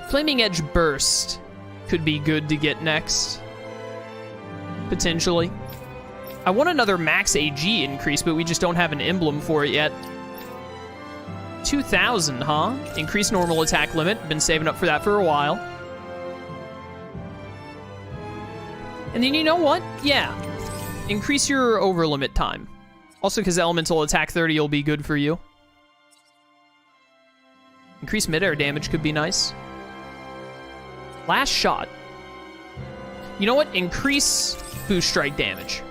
Flaming Edge Burst could be good to get next. Potentially. I want another max AG increase, but we just don't have an emblem for it yet. 2,000, huh? Increased normal attack limit. Been saving up for that for a while. And then you know what? Yeah. Increase your over limit time. Also, because elemental attack 30 will be good for you. Increased midair damage could be nice. Last shot. You know what? Increase boost strike damage.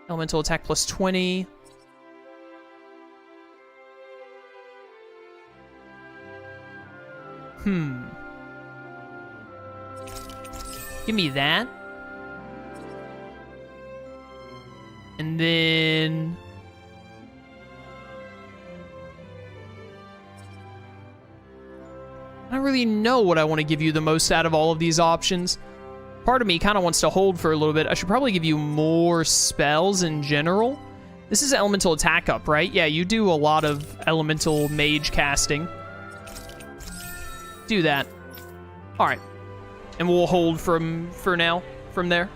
Elemental attack plus 20. Give me that. And then... I don't really know what I want to give you the most out of all of these options. Part of me kind of wants to hold for a little bit. I should probably give you more spells in general. This is elemental attack up, right? Yeah, you do a lot of elemental mage casting. Do that. All right. And we'll hold for now, from there.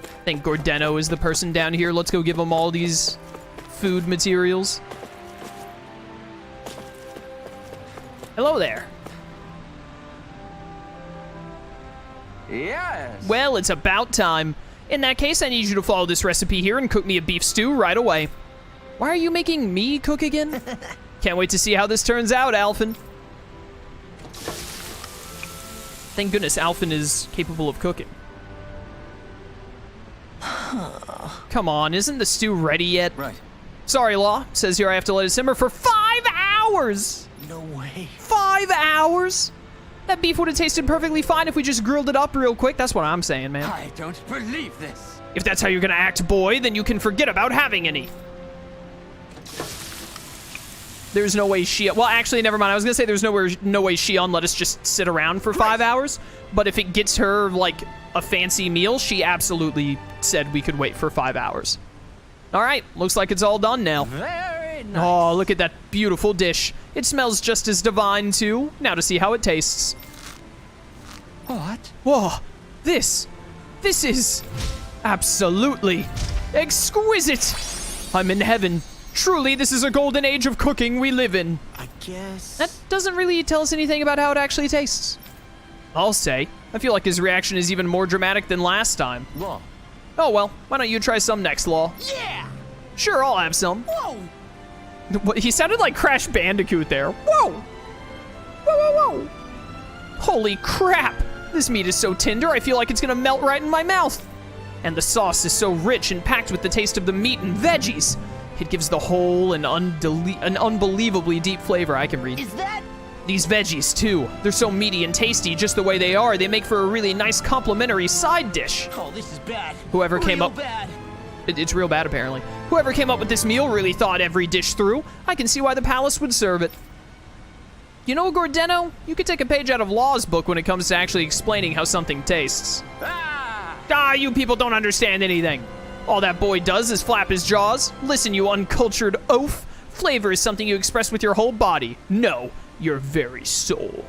I think Gordeno is the person down here. Let's go give him all these food materials. Hello there. Yes. Well, it's about time. In that case, I need you to follow this recipe here and cook me a beef stew right away. Why are you making me cook again? Can't wait to see how this turns out, Alphen. Thank goodness Alphen is capable of cooking. Come on, isn't the stew ready yet? Right. Sorry, Law. Says here I have to let it simmer for 5 hours! No way. 5 hours? That beef would have tasted perfectly fine if we just grilled it up real quick. That's what I'm saying, man. I don't believe this. If that's how you're gonna act, boy, then you can forget about having any. There's no way well, actually, never mind. I was gonna say there's no way Shion let us just sit around for 5 hours. But if it gets her, like, a fancy meal, she absolutely said we could wait for 5 hours. All right, looks like it's all done now. Very nice. Oh, look at that beautiful dish. It smells just as divine, too. Now to see how it tastes. What? Whoa, this is absolutely exquisite. I'm in heaven. Truly, this is a golden age of cooking we live in. I guess... That doesn't really tell us anything about how it actually tastes. I'll say. I feel like his reaction is even more dramatic than last time. Law. Oh, well, why don't you try some next, Law? Yeah! Sure, I'll have some. Whoa! What, he sounded like Crash Bandicoot there. Whoa! Whoa, whoa, whoa! Holy crap! This meat is so tender, I feel like it's gonna melt right in my mouth. And the sauce is so rich and packed with the taste of the meat and veggies. It gives the whole an unbelievably deep flavor. I can read. Is that... These veggies, too. They're so meaty and tasty just the way they are. They make for a really nice complimentary side dish. Oh, this is bad. Whoever came up... bad. It's real bad, apparently. Whoever came up with this meal really thought every dish through. I can see why the palace would serve it. You know, Gordeno, you could take a page out of Law's book when it comes to actually explaining how something tastes. Ah, you people don't understand anything. All that boy does is flap his jaws. Listen, you uncultured oaf. Flavor is something you express with your whole body. No, your very soul.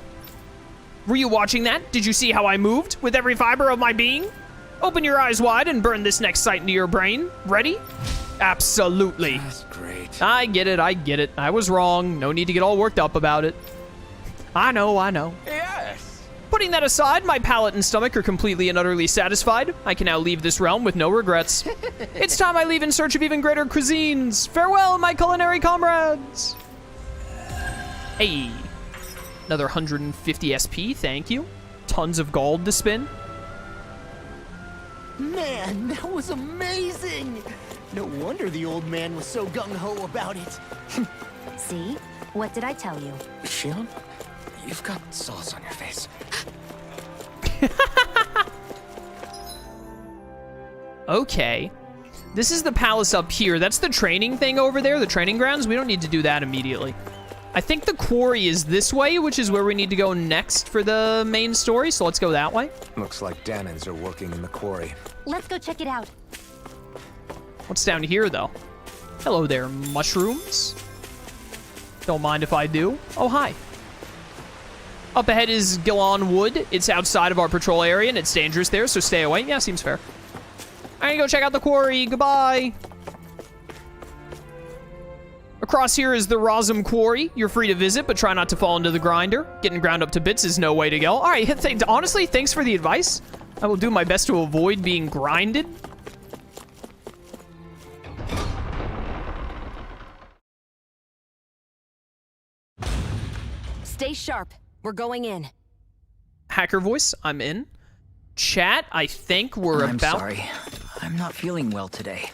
Were you watching that? Did you see how I moved with every fiber of my being? Open your eyes wide and burn this next sight into your brain. Ready? Absolutely. That's great. I get it, I get it. I was wrong. No need to get all worked up about it. I know, I know. Yes. Putting that aside, my palate and stomach are completely and utterly satisfied. I can now leave this realm with no regrets. It's time I leave in search of even greater cuisines. Farewell, my culinary comrades. Hey, another 150 SP, thank you. Tons of gold to spin. Man, that was amazing! No wonder the old man was so gung-ho about it. See? What did I tell you? Shion, you've got sauce on your face. Okay. This is the palace up here. That's the training thing over there, the training grounds. We don't need to do that immediately. I think the quarry is this way, which is where we need to go next for the main story, so let's go that way. Looks like Dahnans are working in the quarry. Let's go check it out. What's down here, though? Hello there, mushrooms. Don't mind if I do. Oh, hi. Up ahead is Gilon Wood. It's outside of our patrol area, and it's dangerous there, so stay away. Yeah, seems fair. I'm gonna go check out the quarry. Goodbye. Across here is the Rosum Quarry. You're free to visit, but try not to fall into the grinder. Getting ground up to bits is no way to go. All right, honestly, thanks for the advice. I will do my best to avoid being grinded. Stay sharp. We're going in. Hacker voice, I'm in. Chat, I think we're I'm about... sorry. I'm not feeling well today.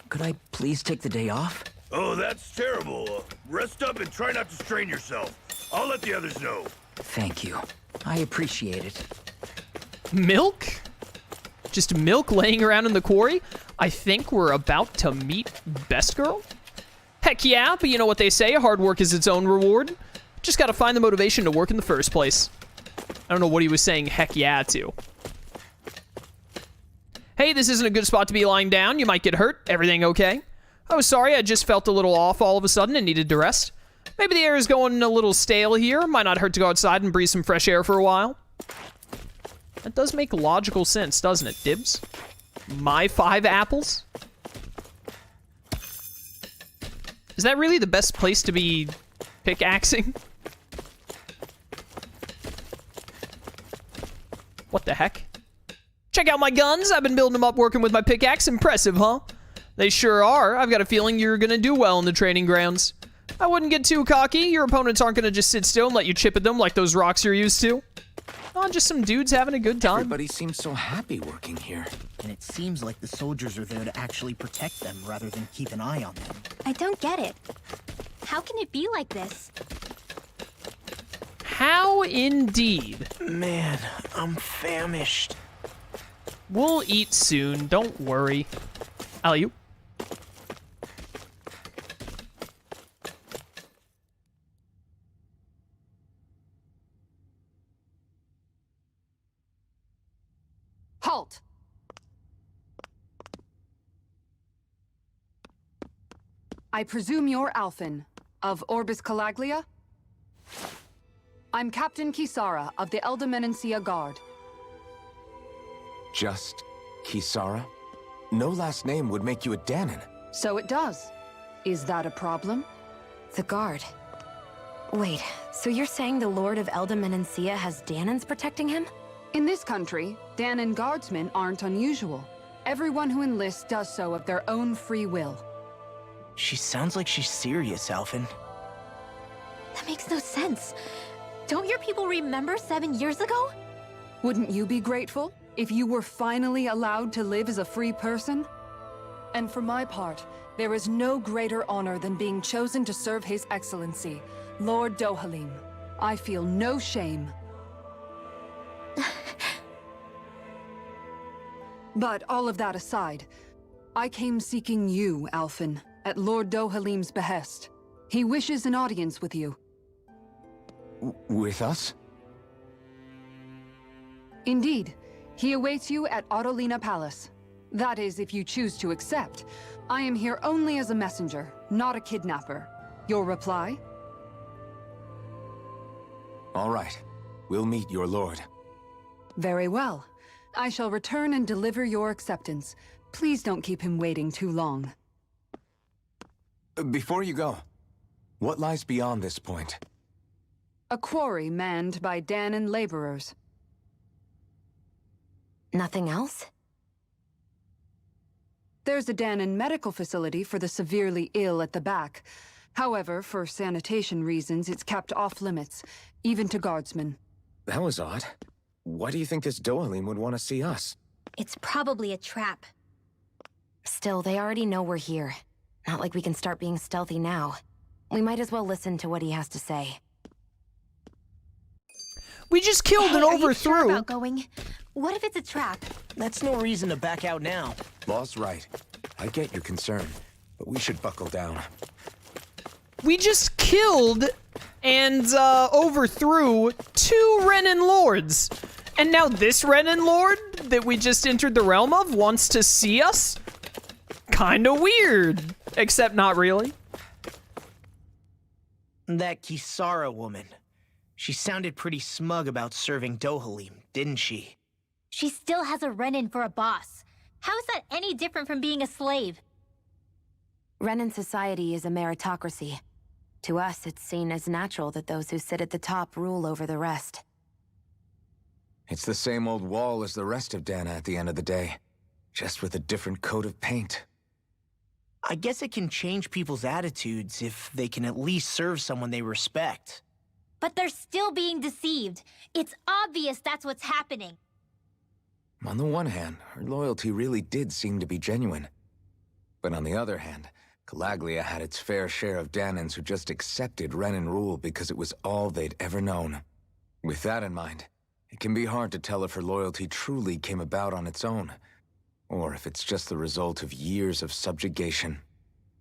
Could I please take the day off? Oh, that's terrible. Rest up and try not to strain yourself. I'll let the others know. Thank you. I appreciate it. Milk? Just milk laying around in the quarry? I think we're about to meet Best Girl? Heck yeah, but you know what they say, hard work is its own reward. Just gotta find the motivation to work in the first place. I don't know what he was saying heck yeah to. Hey, this isn't a good spot to be lying down. You might get hurt. Everything okay? Oh, sorry, I just felt a little off all of a sudden and needed to rest. Maybe the air is going a little stale here. Might not hurt to go outside and breathe some fresh air for a while. That does make logical sense, doesn't it, Dibs? My 5 apples? Is that really the best place to be pickaxing? What the heck? Check out my guns. I've been building them up working with my pickaxe. Impressive, huh? They sure are. I've got a feeling you're gonna do well in the training grounds. I wouldn't get too cocky. Your opponents aren't gonna just sit still and let you chip at them like those rocks you're used to. Oh, just some dudes having a good time. Everybody seems so happy working here. And it seems like the soldiers are there to actually protect them rather than keep an eye on them. I don't get it. How can it be like this? How indeed. Man, I'm famished. We'll eat soon, don't worry. Alley-oop. Halt! I presume you're Alphen, of Orbis Calaglia? I'm Captain Kisara of the Eldermenencia Guard. Just Kisara? No last name would make you a Dahnan. So it does. Is that a problem? The guard. Wait, so you're saying the Lord of Eldermenencia has Dahnans protecting him? In this country, Dahnan guardsmen aren't unusual. Everyone who enlists does so of their own free will. She sounds like she's serious, Alphen. That makes no sense. Don't your people remember 7 years ago? Wouldn't you be grateful if you were finally allowed to live as a free person? And for my part, there is no greater honor than being chosen to serve His Excellency, Lord Dohalim. I feel no shame. But all of that aside, I came seeking you, Alphen, at Lord Dohalim's behest. He wishes an audience with you. With us? Indeed. He awaits you at Autolina Palace. That is, if you choose to accept. I am here only as a messenger, not a kidnapper. Your reply? All right. We'll meet your lord. Very well. I shall return and deliver your acceptance. Please don't keep him waiting too long. Before you go, what lies beyond this point? A quarry manned by Dahnan laborers. Nothing else? There's a Dahnan medical facility for the severely ill at the back. However, for sanitation reasons, it's kept off limits, even to guardsmen. That was odd. Why do you think this Dohalim would want to see us? It's probably a trap. Still, they already know we're here. Not like we can start being stealthy now. We might as well listen to what he has to say. We just killed and Hey, are you overthrew. sure about going? What if it's a trap? That's no reason to back out now. Law's right. I get your concern, but we should buckle down. We just killed and overthrew 2 Renan lords. And now this Renan lord that we just entered the realm of wants to see us? Kinda weird. Except not really. That Kisara woman. She sounded pretty smug about serving Dohalim, didn't she? She still has a Renan for a boss. How is that any different from being a slave? Renan society is a meritocracy. To us, it's seen as natural that those who sit at the top rule over the rest. It's the same old wall as the rest of Dahna at the end of the day, just with a different coat of paint. I guess it can change people's attitudes if they can at least serve someone they respect. But they're still being deceived. It's obvious that's what's happening. On the one hand, her loyalty really did seem to be genuine. But on the other hand, Calaglia had its fair share of Dahnans who just accepted Renan rule because it was all they'd ever known. With that in mind, it can be hard to tell if her loyalty truly came about on its own, or if it's just the result of years of subjugation.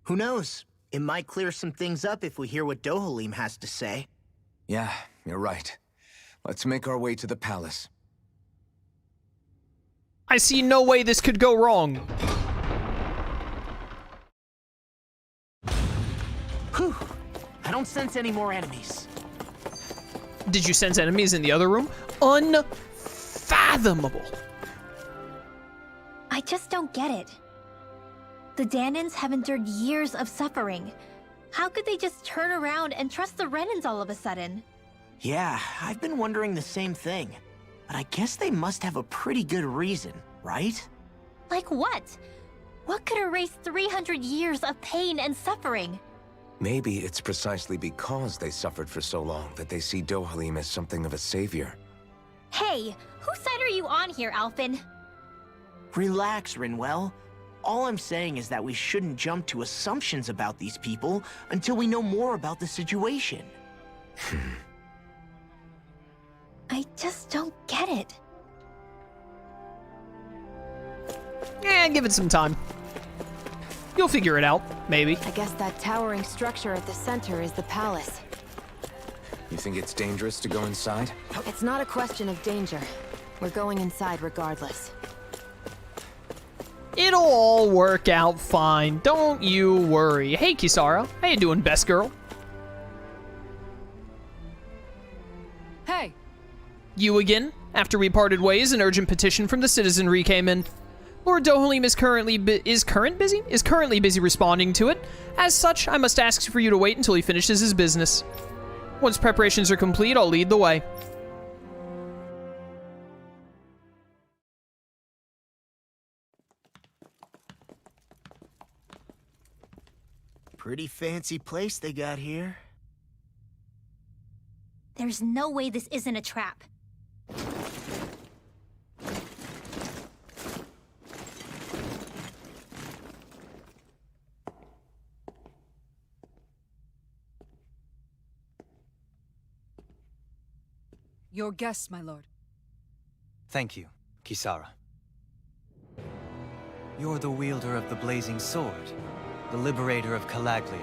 Who knows? It might clear some things up if we hear what Dohalim has to say. Yeah, you're right. Let's make our way to the palace. I see no way this could go wrong. Whew. I don't sense any more enemies. Did you sense enemies in the other room? Unfathomable. I just don't get it. The Dahnans have endured years of suffering. How could they just turn around and trust the Renans all of a sudden? Yeah, I've been wondering the same thing. But I guess they must have a pretty good reason, right? Like what? What could erase 300 years of pain and suffering? Maybe it's precisely because they suffered for so long that they see Dohalim as something of a savior. Hey, whose side are you on here, Alphen? Relax, Rinwell. All I'm saying is that we shouldn't jump to assumptions about these people until we know more about the situation. I just don't get it. Give it some time. You'll figure it out, maybe. I guess that towering structure at the center is the palace. You think it's dangerous to go inside? It's not a question of danger. We're going inside regardless. It'll all work out fine. Don't you worry. Hey, Kisara. How you doing, best girl? Hey, You again? After we parted ways, an urgent petition from the citizenry came in. Lord Dohalim is currently busy responding to it. As such, I must ask for you to wait until he finishes his business. Once preparations are complete, I'll lead the way. Pretty fancy place they got here. There's no way this isn't a trap. your guests, my lord. Thank you, Kisara. You're the wielder of the blazing sword, the liberator of Calaglia.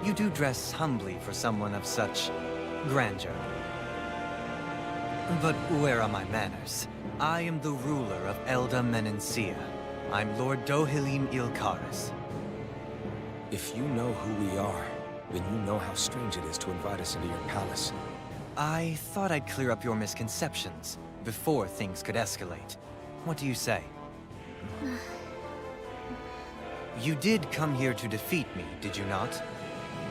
You do dress humbly for someone of such grandeur. But where are my manners? I am the ruler of Elda Menencia. I'm Lord Dohalim Ilkaris. If you know who we are, then you know how strange it is to invite us into your palace. I thought I'd clear up your misconceptions before things could escalate. What do you say? You did come here to defeat me, did you not?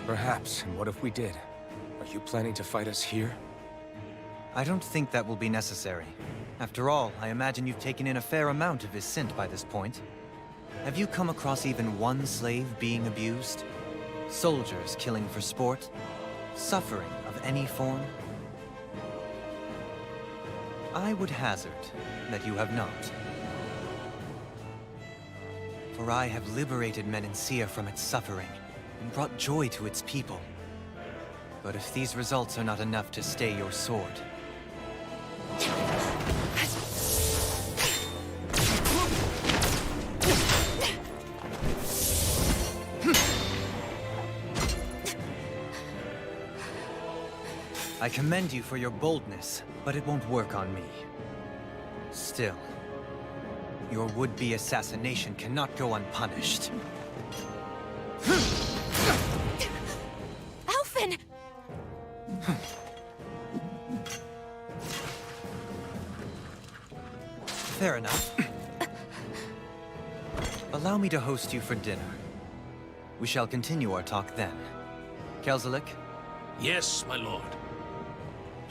Perhaps, and what if we did? Are you planning to fight us here? I don't think that will be necessary. After all, I imagine you've taken in a fair amount of his scent by this point. Have you come across even one slave being abused? Soldiers killing for sport? Suffering of any form? I would hazard that you have not. For I have liberated Menencia from its suffering and brought joy to its people. But if these results are not enough to stay your sword, I commend you for your boldness, but it won't work on me. Still, your would-be assassination cannot go unpunished. Alphen! Fair enough. Allow me to host you for dinner. We shall continue our talk then. Kelzelik, Yes, my lord.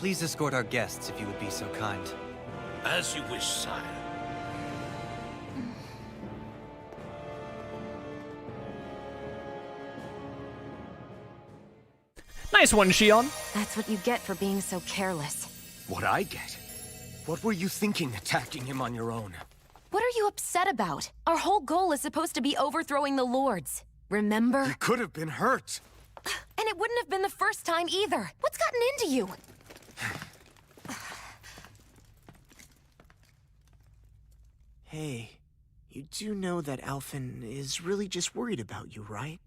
please escort our guests if you would be so kind. As you wish, sire. Nice one, Shion. That's what you get for being so careless. What I get? What were you thinking attacking him on your own? What are you upset about? Our whole goal is supposed to be overthrowing the Lords. Remember? He could have been hurt. And it wouldn't have been the first time either. What's gotten into you? Hey, you do know that Alphen is really just worried about you, right?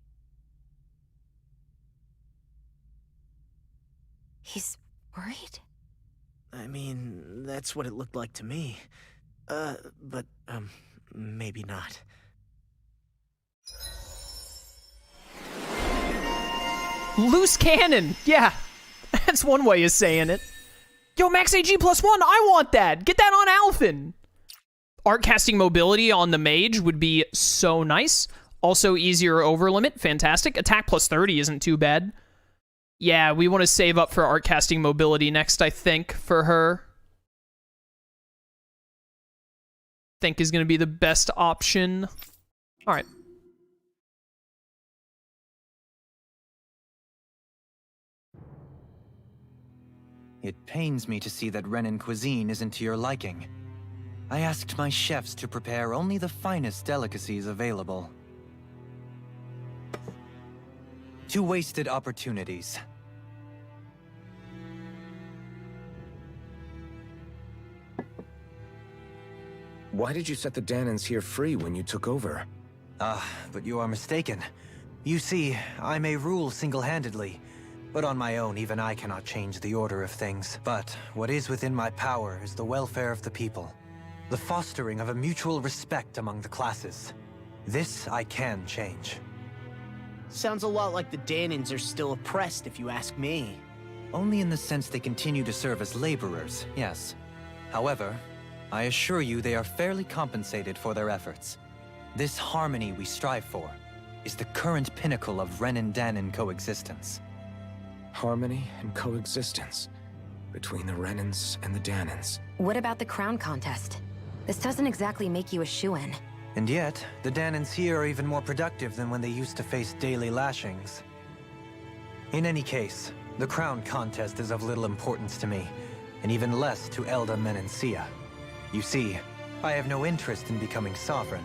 He's worried? I mean, that's what it looked like to me. But maybe not. Loose cannon. Yeah, that's one way of saying it. Yo, Max AG +1, I want that. Get that on Alphen. Art casting mobility on the mage would be so nice. Also easier over limit, fantastic. Attack +30 isn't too bad. Yeah, we want to save up for art casting mobility next, I think, for her. Think is going to be the best option. All right. It pains me to see that Renan cuisine isn't to your liking. I asked my chefs to prepare only the finest delicacies available. 2 wasted opportunities. Why did you set the Dahnans here free when you took over? But you are mistaken. You see, I may rule single-handedly, but on my own, even I cannot change the order of things. But what is within my power is the welfare of the people. The fostering of a mutual respect among the classes. This I can change. Sounds a lot like the Dahnans are still oppressed, if you ask me. Only in the sense they continue to serve as laborers, yes. However, I assure you they are fairly compensated for their efforts. This harmony we strive for is the current pinnacle of Renan-Dahnan coexistence. Harmony and coexistence between the Renans and the Dahnans. What about the crown contest? This doesn't exactly make you a shoo-in. And yet, the Dahnans here are even more productive than when they used to face daily lashings. In any case, the crown contest is of little importance to me, and even less to Elda Menencia. You see, I have no interest in becoming sovereign.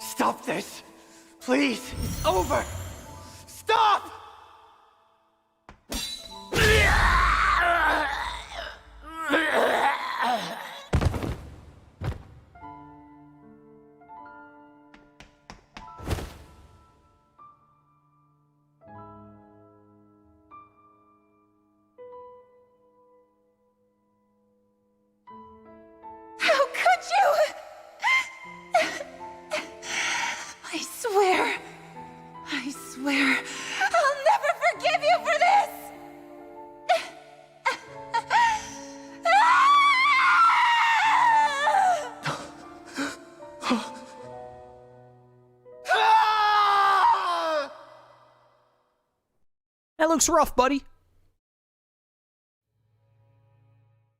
Stop this! Please! Over! Stop! How could you? I swear, I'll That looks rough, buddy.